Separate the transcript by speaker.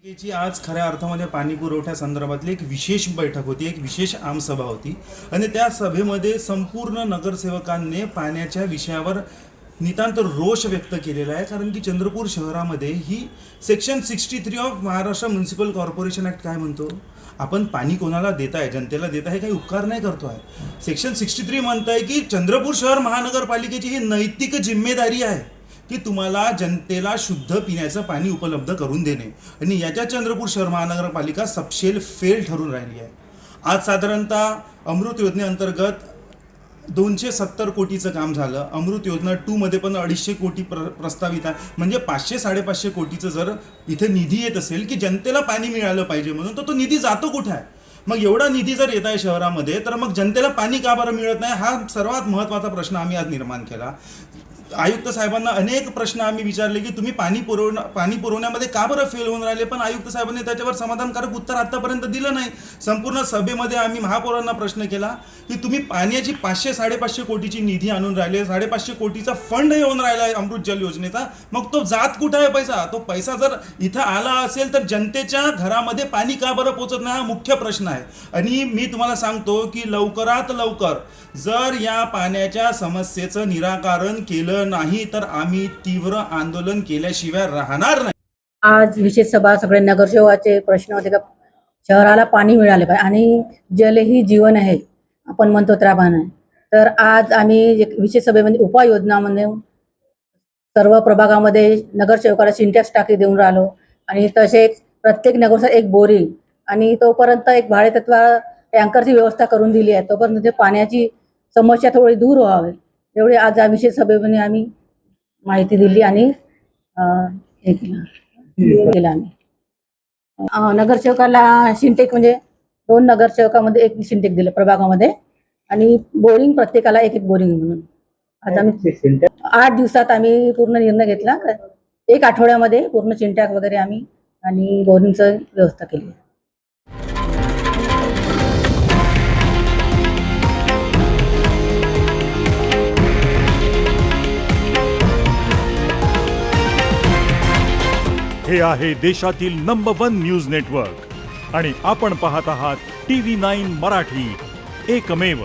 Speaker 1: ची आज खऱ्या अर्थामध्ये पाणी पुरवठ्यासंदर्भातली एक विशेष बैठक होती, एक विशेष आमसभा होती आणि त्या सभेमध्ये संपूर्ण नगरसेवकांनी पाण्याच्या विषयावर नितांत रोष व्यक्त केलेला आहे. कारण की चंद्रपूर शहरामध्ये ही section 63 of Maharashtra municipal corporation act काय म्हणतो, आपण पाणी कोणाला देताय, जनतेला देत आहे, काही उपकार नाही करतो आहे. सेक्शन 63 म्हणताय की चंद्रपूर शहर महानगरपालिकेची ही नैतिक जिम्मेदारी आहे की तुम्हाला जनतेला शुद्ध पिण्याचं पाणी उपलब्ध करून देणे, आणि याच्या चंद्रपूर शहर महानगरपालिका सपशेल फेल ठरून राहिली आहे. आज साधारणतः अमृत योजनेअंतर्गत 270 कोटीचं काम झालं. अमृत योजना 2 मध्ये पण 250 कोटी प्रस्तावित आहे. म्हणजे 500-550 कोटीचं जर इथे निधी येत असेल की जनतेला पाणी मिळालं पाहिजे म्हणून, तर तो निधी जातो कुठे आहे? मग एवढा निधी जर येत आहे शहरामध्ये, तर मग जनतेला पाणी का बरं मिळत नाही, हा सर्वात महत्त्वाचा प्रश्न आम्ही आज निर्माण केला. आयुक्त साहेबांना अनेक प्रश्न आम्ही विचारले की तुम्ही पाणी पुरवण्यामध्ये का बरं फेल होऊन राहिले, पण आयुक्त साहेबांनी त्याच्यावर समाधानकारक उत्तर आतापर्यंत दिलं नाही. संपूर्ण सभेमध्ये आम्ही महापौरांना प्रश्न केला की तुम्ही पाण्याची 500-550 कोटीची निधी आणून राहिले, 550 कोटीचा फंड येऊन राहिला आहे अमृत जल योजनेचा, मग तो जात कुठं आहे पैसा? तो पैसा जर इथं आला असेल तर जनतेच्या घरामध्ये पाणी का बरं पोहोचत नाही, हा मुख्य प्रश्न आहे. आणि मी तुम्हाला सांगतो की लवकरात लवकर जर या पाण्याच्या समस्येचं निराकरण केलं नाही तर आम्ही तीव्र आंदोलन केल्याशिवाय राहणार नाही.
Speaker 2: आज विशेष सभा सगळे नगरसेवकाचे प्रश्न होते का शहराला पाणी मिळाले पाहिजे आणि जल ही जीवन आहे आपण म्हणतो त्याप्रमाणे. तर आज आम्ही एक विशेष सभेमध्ये उपाययोजनामध्ये सर्व प्रभागामध्ये नगरसेवकाला सिंटॅक्स टाकी देऊन राहिलो आणि तसेच प्रत्येक नगरसेवक एक बोरिंग आणि तोपर्यंत एक भाडेतत्व टँकरची व्यवस्था करून दिली आहे. तोपर्यंत ते पाण्याची समस्या थोडी दूर व्हावी एवढी आज या विशेष सभेमध्ये आम्ही माहिती दिली आणि हे केलं आम्ही. नगरसेवकाला सिंटेक म्हणजे 2 नगरसेवकामध्ये एक सिंटेक दिलं प्रभागामध्ये आणि बोरिंग प्रत्येकाला एक बोरिंग म्हणून. आता आम्ही 8 दिवसात आम्ही पूर्ण निर्णय घेतला. 1 आठवड्यामध्ये पूर्ण सिंटॅक वगैरे आम्ही आणि बोरिंगचं व्यवस्था केली.
Speaker 3: हे आहे देशातील नंबर 1 न्यूज नेटवर्क आणि आपण पाहत आहात TV9 मराठी, एकमेव.